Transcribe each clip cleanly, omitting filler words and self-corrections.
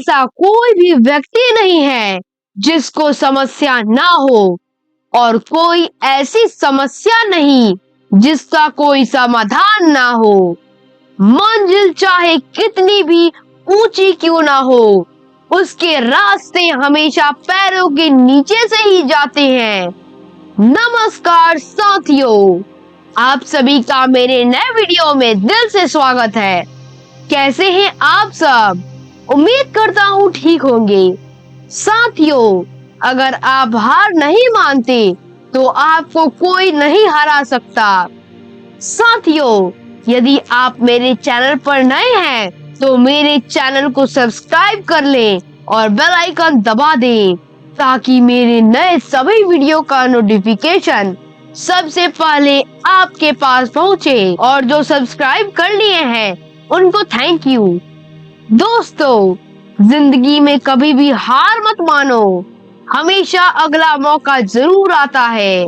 ऐसा कोई भी व्यक्ति नहीं है जिसको समस्या ना हो, और कोई ऐसी समस्या नहीं जिसका कोई समाधान ना हो। मंजिल चाहे कितनी भी ऊंची क्यों ना हो, उसके रास्ते हमेशा पैरों के नीचे से ही जाते हैं। नमस्कार साथियों, आप सभी का मेरे नए वीडियो में दिल से स्वागत है। कैसे हैं आप सब? उम्मीद करता हूँ ठीक होंगे। साथियों, अगर आप हार नहीं मानते तो आपको कोई नहीं हरा सकता। साथियों, यदि आप मेरे चैनल पर नए हैं तो मेरे चैनल को सब्सक्राइब कर लें और बेल आइकन दबा दें ताकि मेरे नए सभी वीडियो का नोटिफिकेशन सबसे पहले आपके पास पहुंचे। और जो सब्सक्राइब कर लिए हैं उनको थैंक यू। दोस्तों, जिंदगी में कभी भी हार मत मानो, हमेशा अगला मौका जरूर आता है।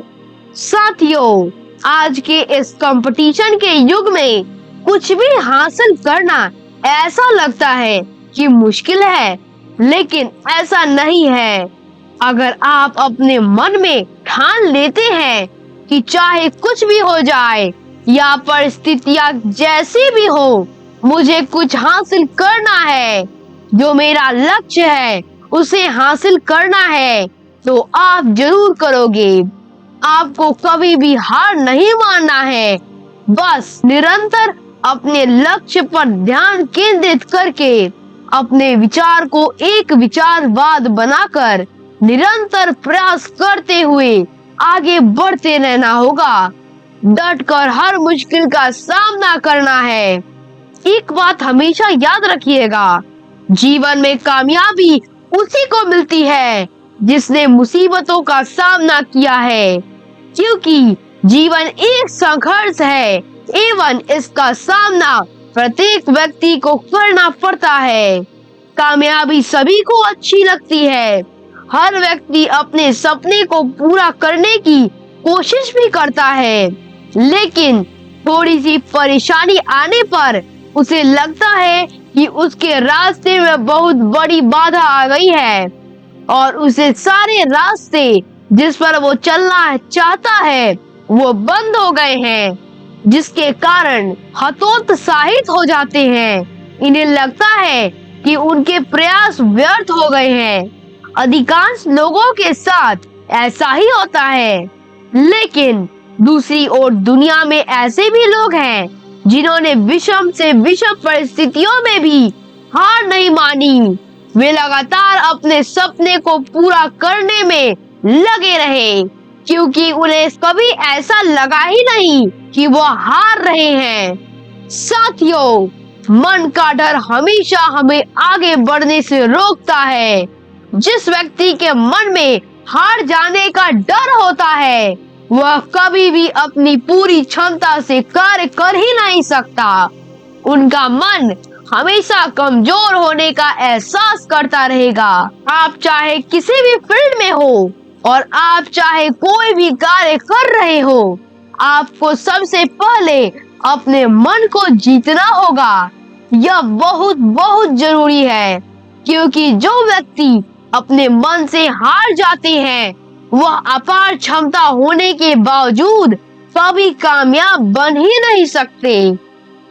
साथियों, आज के इस कंपटीशन के युग में कुछ भी हासिल करना ऐसा लगता है कि मुश्किल है, लेकिन ऐसा नहीं है। अगर आप अपने मन में ठान लेते हैं कि चाहे कुछ भी हो जाए या परिस्थितियां जैसी भी हो, मुझे कुछ हासिल करना है, जो मेरा लक्ष्य है उसे हासिल करना है, तो आप जरूर करोगे। आपको कभी भी हार नहीं मानना है, बस निरंतर अपने लक्ष्य पर ध्यान केंद्रित करके अपने विचार को एक विचारवाद बनाकर निरंतर प्रयास करते हुए आगे बढ़ते रहना होगा। डटकर हर मुश्किल का सामना करना है। एक बात हमेशा याद रखिएगा, जीवन में कामयाबी उसी को मिलती है जिसने मुसीबतों का सामना किया है, क्योंकि जीवन एक संघर्ष है एवं इसका सामना प्रत्येक व्यक्ति को करना पड़ता है। कामयाबी सभी को अच्छी लगती है, हर व्यक्ति अपने सपने को पूरा करने की कोशिश भी करता है, लेकिन थोड़ी सी परेशानी आने पर उसे लगता है कि उसके रास्ते में बहुत बड़ी बाधा आ गई है और उसे सारे रास्ते जिस पर वो चलना चाहता है वो बंद हो गए हैं, जिसके कारण हतोत्साहित हो जाते हैं। इन्हें लगता है कि उनके प्रयास व्यर्थ हो गए हैं। अधिकांश लोगों के साथ ऐसा ही होता है, लेकिन दूसरी ओर दुनिया में ऐसे भी लोग हैं जिन्होंने विषम से विषम परिस्थितियों में भी हार नहीं मानी। वे लगातार अपने सपने को पूरा करने में लगे रहे, क्योंकि उन्हें कभी ऐसा लगा ही नहीं कि वो हार रहे हैं। साथियों, मन का डर हमेशा हमें आगे बढ़ने से रोकता है। जिस व्यक्ति के मन में हार जाने का डर होता है वह कभी भी अपनी पूरी क्षमता से कार्य कर ही नहीं सकता। उनका मन हमेशा कमजोर होने का एहसास करता रहेगा। आप चाहे किसी भी फील्ड में हो और आप चाहे कोई भी कार्य कर रहे हो, आपको सबसे पहले अपने मन को जीतना होगा। यह बहुत बहुत जरूरी है, क्योंकि जो व्यक्ति अपने मन से हार जाते हैं वह अपार क्षमता होने के बावजूद कभी कामयाब बन ही नहीं सकते।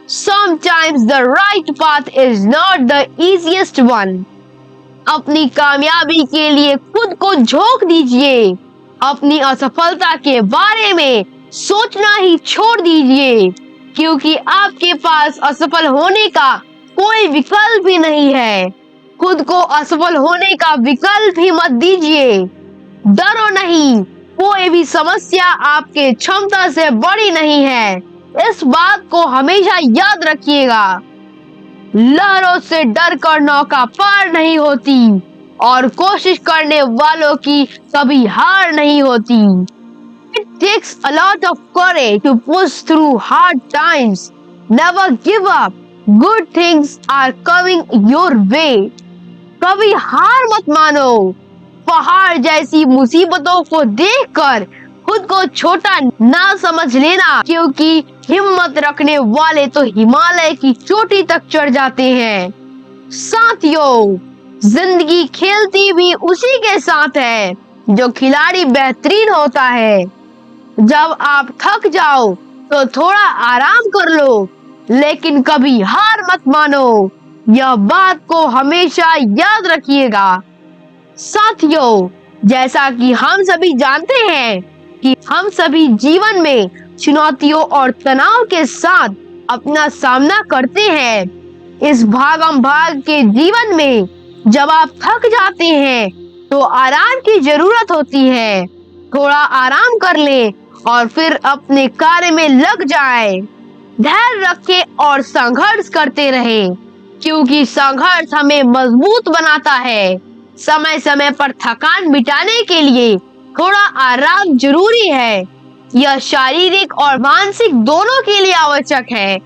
Sometimes the right path is not the easiest one. अपनी कामयाबी के लिए खुद को झोंक दीजिए। अपनी असफलता के बारे में सोचना ही छोड़ दीजिए, क्योंकि आपके पास असफल होने का कोई विकल्प भी नहीं है। खुद को असफल होने का विकल्प ही मत दीजिए। डरो नहीं, कोई भी समस्या आपके क्षमता से बड़ी नहीं है। इस बात को हमेशा याद रखिएगा। लहरों से डरकर नौका पार नहीं होती और कोशिश करने वालों की कभी हार नहीं होती। It takes a lot of courage to push through hard times. Never give up. Good things are coming your way. कभी हार मत मानो। पहाड़ जैसी मुसीबतों को देखकर खुद को छोटा ना समझ लेना, क्योंकि हिम्मत रखने वाले तो हिमालय की चोटी तक चढ़ जाते हैं। साथियों, जिंदगी खेलती भी उसी के साथ है जो खिलाड़ी बेहतरीन होता है। जब आप थक जाओ तो थोड़ा आराम कर लो, लेकिन कभी हार मत मानो। यह बात को हमेशा याद रखिएगा। साथियों, जैसा कि हम सभी जानते हैं कि हम सभी जीवन में चुनौतियों और तनाव के साथ अपना सामना करते हैं। इस भागम भाग के जीवन में जब आप थक जाते हैं तो आराम की जरूरत होती है। थोड़ा आराम कर लें और फिर अपने कार्य में लग जाएं। धैर्य रखें और संघर्ष करते रहें, क्योंकि संघर्ष हमें मजबूत बनाता है। समय समय पर थकान मिटाने के लिए थोड़ा आराम जरूरी है। यह शारीरिक और मानसिक दोनों के लिए आवश्यक है।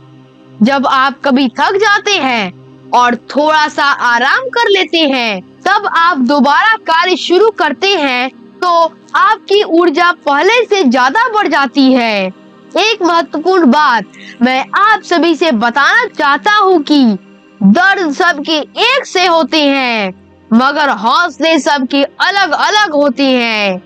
जब आप कभी थक जाते हैं और थोड़ा सा आराम कर लेते हैं, तब आप दोबारा कार्य शुरू करते हैं तो आपकी ऊर्जा पहले से ज्यादा बढ़ जाती है। एक महत्वपूर्ण बात मैं आप सभी से बताना चाहता हूँ कि दर्द सबके एक से होते हैं, मगर हौसले सबके अलग अलग होते हैं।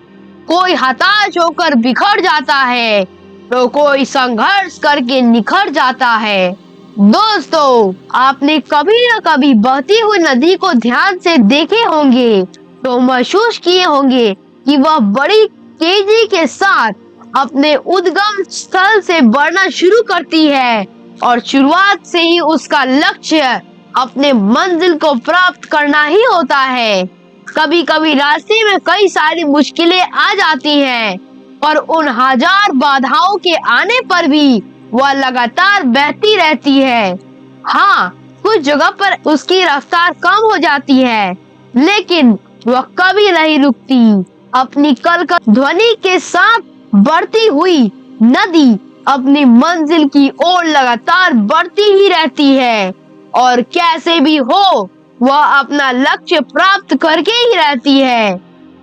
कोई हताश होकर बिखर जाता है तो कोई संघर्ष करके निखर जाता है। दोस्तों, आपने कभी न कभी बहती हुई नदी को ध्यान से देखे होंगे तो महसूस किए होंगे कि वह बड़ी तेजी के साथ अपने उद्गम स्थल से बढ़ना शुरू करती है और शुरुआत से ही उसका लक्ष्य अपने मंजिल को प्राप्त करना ही होता है। कभी कभी रास्ते में कई सारी मुश्किलें आ जाती हैं, पर उन हजार बाधाओं के आने पर भी वह लगातार बहती रहती है। हाँ, कुछ जगह पर उसकी रफ्तार कम हो जाती है, लेकिन वह कभी नहीं रुकती। अपनी कलकल ध्वनि के साथ बढ़ती हुई नदी अपनी मंजिल की ओर लगातार बढ़ती ही रहती है और कैसे भी हो वह अपना लक्ष्य प्राप्त करके ही रहती है।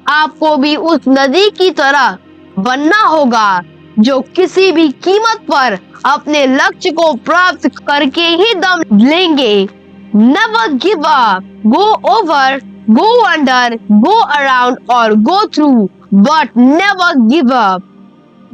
आपको भी उस नदी की तरह बनना होगा जो किसी भी कीमत पर अपने लक्ष्य को प्राप्त करके ही दम लेंगे। Never give up, go over, go under, go around और go through, but never give up.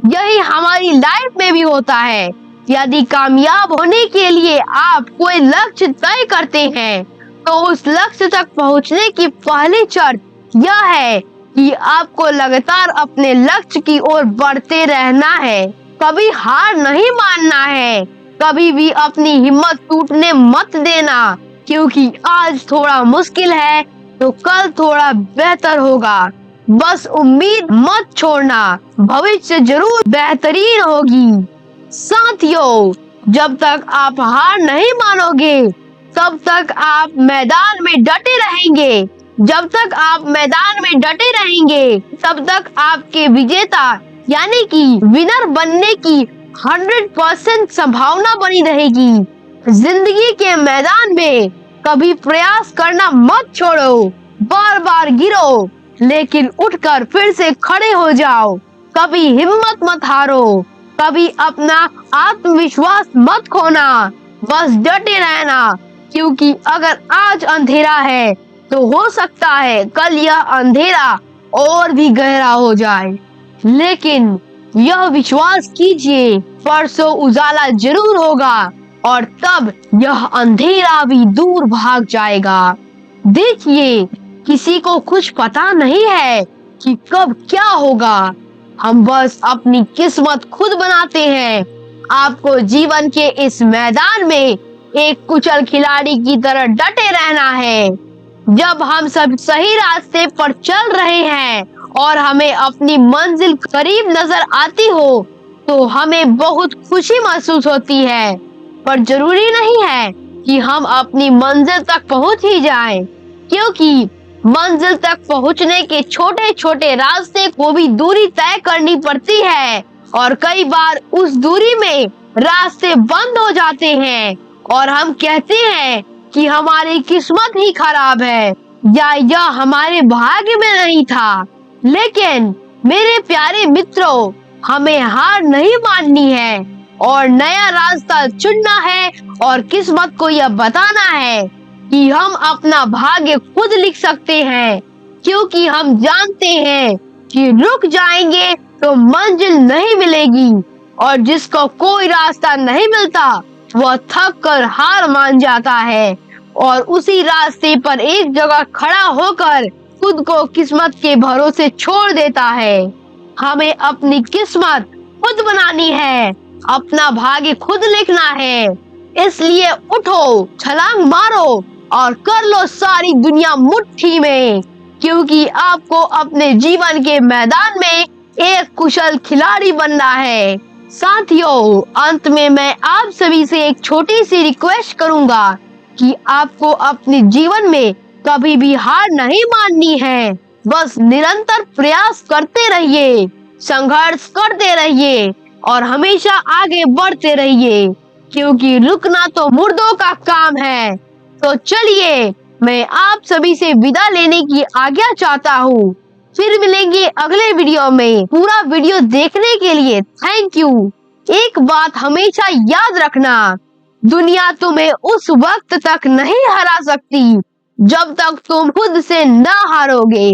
यही हमारी लाइफ में भी होता है। यदि कामयाब होने के लिए आप कोई लक्ष्य तय करते हैं तो उस लक्ष्य तक पहुंचने की पहली शर्त यह है कि आपको लगातार अपने लक्ष्य की ओर बढ़ते रहना है। कभी हार नहीं मानना है, कभी भी अपनी हिम्मत टूटने मत देना, क्योंकि आज थोड़ा मुश्किल है तो कल थोड़ा बेहतर होगा। बस उम्मीद मत छोड़ना, भविष्य जरूर बेहतरीन होगी। साथियों, जब तक आप हार नहीं मानोगे तब तक आप मैदान में डटे रहेंगे। जब तक आप मैदान में डटे रहेंगे तब तक आपके विजेता यानी कि विनर बनने की 100% संभावना बनी रहेगी। जिंदगी के मैदान में कभी प्रयास करना मत छोड़ो। बार बार गिरो, लेकिन उठकर फिर से खड़े हो जाओ। कभी हिम्मत मत हारो, कभी अपना आत्मविश्वास मत खोना। बस डटे रहना, क्योंकि अगर आज अंधेरा है तो हो सकता है कल यह अंधेरा और भी गहरा हो जाए। लेकिन यह विश्वास कीजिए, परसों उजाला जरूर होगा और तब यह अंधेरा भी दूर भाग जाएगा। देखिए, किसी को कुछ पता नहीं है कि कब क्या होगा। हम बस अपनी किस्मत खुद बनाते हैं। आपको जीवन के इस मैदान में एक कुशल खिलाड़ी की तरह डटे रहना है। जब हम सब सही रास्ते पर चल रहे हैं और हमें अपनी मंजिल करीब नजर आती हो तो हमें बहुत खुशी महसूस होती है, पर जरूरी नहीं है कि हम अपनी मंजिल तक पहुंच ही जाएं, क्योंकि मंजिल तक पहुंचने के छोटे छोटे रास्ते को भी दूरी तय करनी पड़ती है और कई बार उस दूरी में रास्ते बंद हो जाते हैं और हम कहते हैं कि हमारी किस्मत ही खराब है या यह हमारे भाग्य में नहीं था। लेकिन मेरे प्यारे मित्रों, हमें हार नहीं माननी है और नया रास्ता चुनना है और किस्मत को यह बताना है कि हम अपना भाग्य खुद लिख सकते हैं, क्योंकि हम जानते हैं कि रुक जाएंगे तो मंजिल नहीं मिलेगी, और जिसको कोई रास्ता नहीं मिलता वह थक कर हार मान जाता है और उसी रास्ते पर एक जगह खड़ा होकर खुद को किस्मत के भरोसे छोड़ देता है। हमें अपनी किस्मत खुद बनानी है, अपना भाग्य खुद लिखना है। इसलिए उठो, छलांग मारो और कर लो सारी दुनिया मुट्ठी में, क्योंकि आपको अपने जीवन के मैदान में एक कुशल खिलाड़ी बनना है। साथियों, अंत में मैं आप सभी से एक छोटी सी रिक्वेस्ट करूंगा कि आपको अपने जीवन में कभी भी हार नहीं माननी है। बस निरंतर प्रयास करते रहिए, संघर्ष करते रहिए और हमेशा आगे बढ़ते रहिए, क्योंकि रुकना तो मुर्दों का काम है। तो चलिए, मैं आप सभी से विदा लेने की आज्ञा चाहता हूँ। फिर मिलेंगे अगले वीडियो में। पूरा वीडियो देखने के लिए थैंक यू। एक बात हमेशा याद रखना, दुनिया तुम्हें उस वक्त तक नहीं हरा सकती जब तक तुम खुद से ना हारोगे।